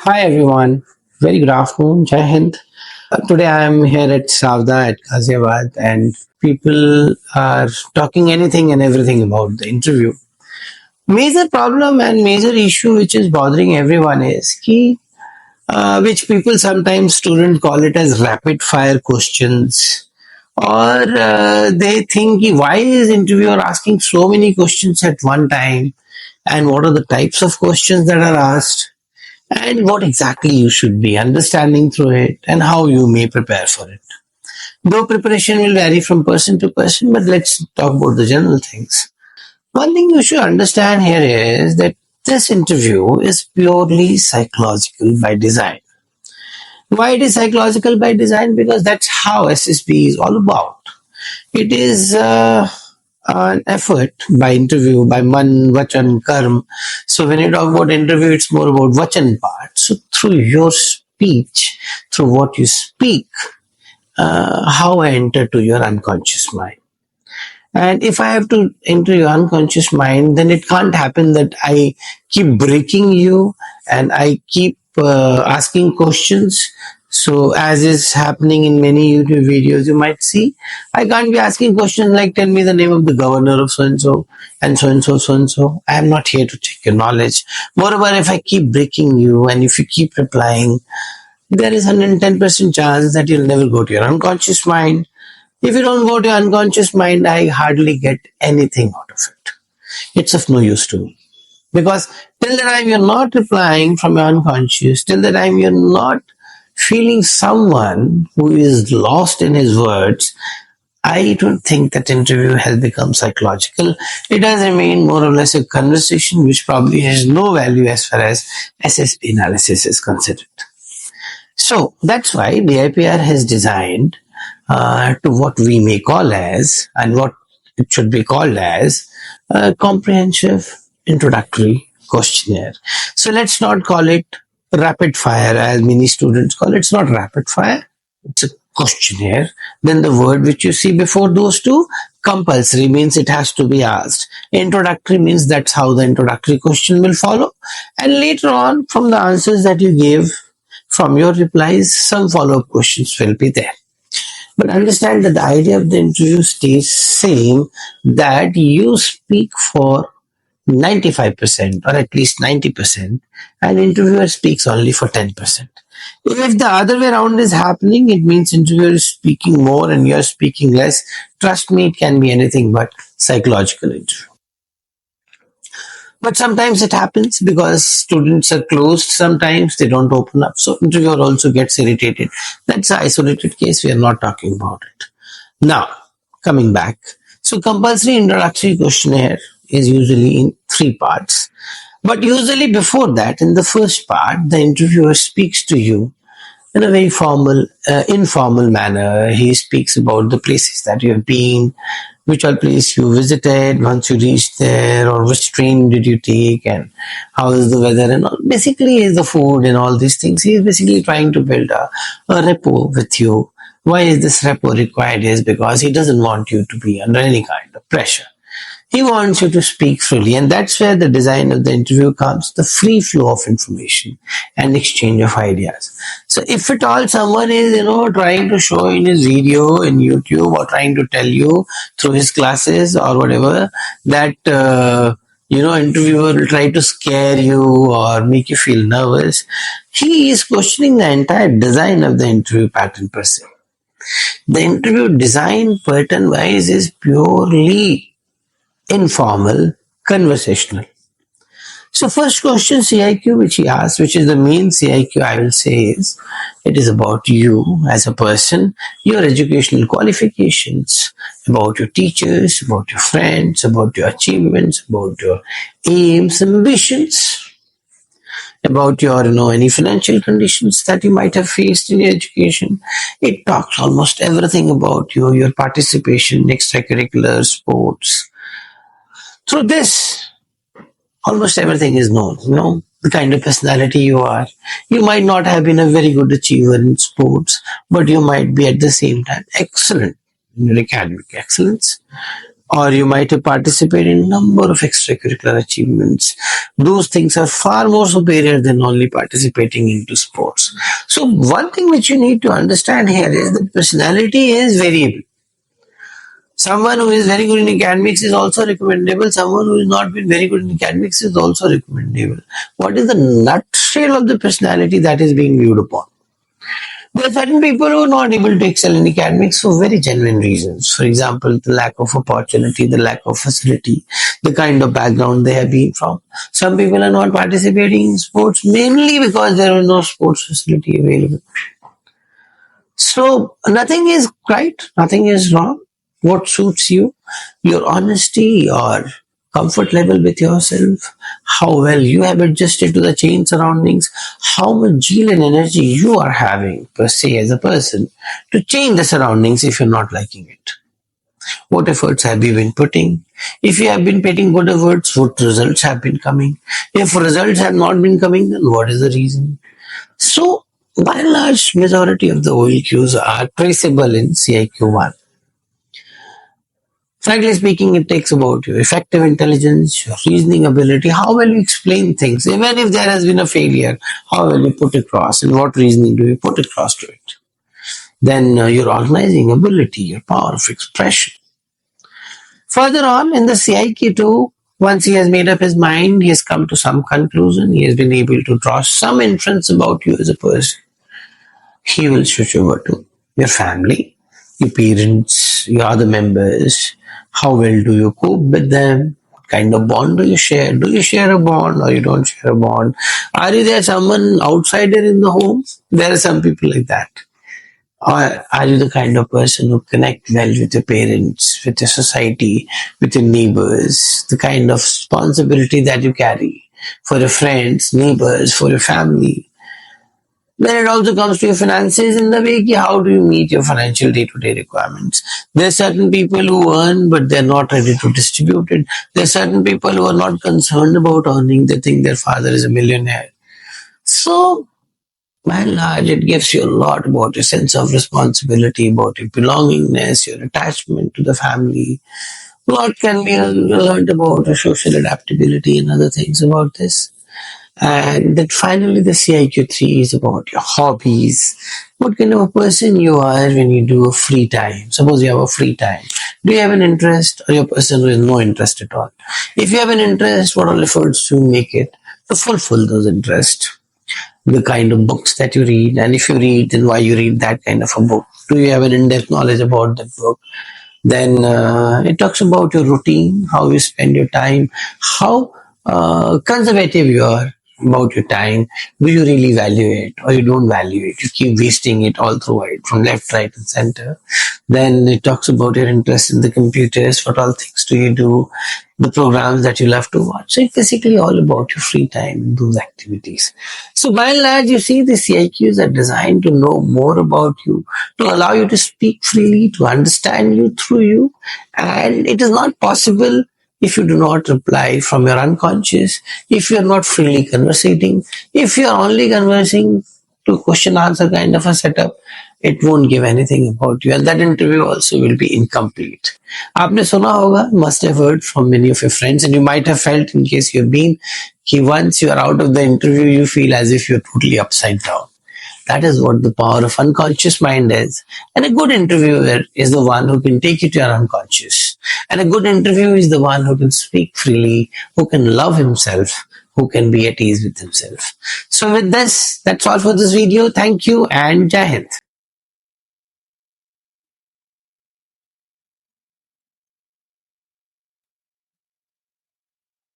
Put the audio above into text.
Hi everyone, very good afternoon, Jai Hind. Today I am here at SAVDA at Ghaziabad and people are talking anything and everything about the interview. Major problem and major issue which is bothering everyone is which people sometimes students call it as rapid fire questions, or they think why is interviewer asking so many questions at one time, and what are the types of questions that are asked, and what exactly you should be understanding through it and how you may prepare for it. Though preparation will vary from person to person, but let's talk about the general things. One thing you should understand here is that this interview is purely psychological by design. Why it is psychological by design? Because that's how SSB is all about. It is an effort by interview, by man, vachan, karm. So when you talk about interview, it's more about vachan part. So through your speech, through what you speak, how I enter to your unconscious mind. And if I have to enter your unconscious mind, then it can't happen that I keep breaking you and I keep asking questions. So as is happening in many YouTube videos, you might see, I can't be asking questions like, tell me the name of the governor of so and so and so, so and so. I am not here to take your knowledge. Moreover, if I keep breaking you and if you keep replying, there is 110% chance that you'll never go to your unconscious mind. If you don't go to your unconscious mind, I hardly get anything out of it. It's of no use to me. Because till the time you're not replying from your unconscious, till the time you're not feeling someone who is lost in his words, I don't think that interview has become psychological. It has remained more or less a conversation which probably has no value as far as SSB analysis is considered. So that's why DIPR has designed to what we may call as, and what it should be called as, a comprehensive introductory questionnaire. So let's not call it rapid fire as many students call it. It's not rapid fire, it's a questionnaire. Then the word which you see before those two, compulsory, means it has to be asked. Introductory means that's how the introductory question will follow. And later on, from the answers that you give, from your replies, some follow-up questions will be there. But understand that the idea of the interview stays same, that you speak for 95% or at least 90%, and interviewer speaks only for 10%. If the other way around is happening, it means interviewer is speaking more and you're speaking less. Trust me, it can be anything but psychological interview. But sometimes it happens because students are closed. Sometimes they don't open up. So interviewer also gets irritated. That's an isolated case. We are not talking about it. Now, coming back. So compulsory introductory questionnaire is usually in 3 parts. But usually before that, in the first part, the interviewer speaks to you in a very formal, informal manner. He speaks about the places that you have been, which all place you visited once you reached there, or which train did you take, and how is the weather, and all. Basically is the food and all these things. He is basically trying to build a rapport with you. Why is this rapport required? Is because he doesn't want you to be under any kind of pressure. He wants you to speak freely, and that's where the design of the interview comes, the free flow of information and exchange of ideas. So if at all someone is, trying to show in his video in YouTube, or trying to tell you through his classes or whatever, that, interviewer will try to scare you or make you feel nervous, he is questioning the entire design of the interview pattern per se. The interview design pattern-wise is purely informal, conversational. So first question CIQ which he asked, which is the main CIQ I will say, is it is about you as a person, your educational qualifications, about your teachers, about your friends, about your achievements, about your aims, ambitions, about your, any financial conditions that you might have faced in your education. It talks almost everything about you, your participation, extracurricular sports. Through this, almost everything is known, the kind of personality you are. You might not have been a very good achiever in sports, but you might be at the same time excellent in your academic excellence. or you might have participated in a number of extracurricular achievements. Those things are far more superior than only participating into sports. So one thing which you need to understand here is that personality is variable. Someone who is very good in academics is also recommendable. Someone who has not been very good in academics is also recommendable. What is the nutshell of the personality that is being viewed upon? There are certain people who are not able to excel in academics for very genuine reasons. For example, the lack of opportunity, the lack of facility, the kind of background they have been from. Some people are not participating in sports mainly because there is no sports facility available. So nothing is right, nothing is wrong. What suits you, your honesty, your comfort level with yourself, how well you have adjusted to the changed surroundings, how much zeal and energy you are having per se as a person to change the surroundings if you're not liking it. What efforts have you been putting? If you have been putting good efforts, what results have been coming? If results have not been coming, then what is the reason? So, by and large, majority of the OEQs are traceable in CIQ1. Frankly speaking, it takes about your effective intelligence, your reasoning ability, how well you explain things, even if there has been a failure, how well you put across, and what reasoning do you put across to it. Then your organizing ability, your power of expression. Further on in the CIQ2, once he has made up his mind, he has come to some conclusion, he has been able to draw some inference about you as a person. He will switch over to your family, your parents, your other members. How well do you cope with them? What kind of bond do you share? Do you share a bond or you don't share a bond? Are you there someone outsider in the home? There are some people like that. Or are you the kind of person who connect well with your parents, with your society, with your neighbors? The kind of responsibility that you carry for your friends, neighbors, for your family. Then it also comes to your finances in the way how do you meet your financial day-to-day requirements. There are certain people who earn but they're not ready to distribute it. There are certain people who are not concerned about earning. They think their father is a millionaire. So by and large, it gives you a lot about your sense of responsibility, about your belongingness, your attachment to the family. A lot can be learned about your social adaptability and other things about this. And then finally, the CIQ3 is about your hobbies. What kind of a person you are when you do a free time. Suppose you have a free time. Do you have an interest or you're a person who has no interest at all? If you have an interest, what all efforts to make it to fulfill those interests? The kind of books that you read, and if you read, then why you read that kind of a book? Do you have an in-depth knowledge about that book? Then it talks about your routine, how you spend your time, how conservative you are about your time. Do you really value it or you don't value it? You keep wasting it all through it, from left, right, and center. Then it talks about your interest in the computers. What all things do you do? The programs that you love to watch. So it's basically all about your free time, those activities. So by and large, you see the CIQs are designed to know more about you, to allow you to speak freely, to understand you through you. And it is not possible if you do not reply from your unconscious, if you are not freely conversating, if you are only conversing to question answer kind of a setup, it won't give anything about you, and that interview also will be incomplete. आपने सुना होगा, must have heard from many of your friends, and you might have felt in case you've been, कि once you are out of the interview, you feel as if you're totally upside down. That is what the power of unconscious mind is. And a good interviewer is the one who can take you to your unconscious. And a good interviewer is the one who can speak freely, who can love himself, who can be at ease with himself. So with this, that's all for this video. Thank you and Jai Hind.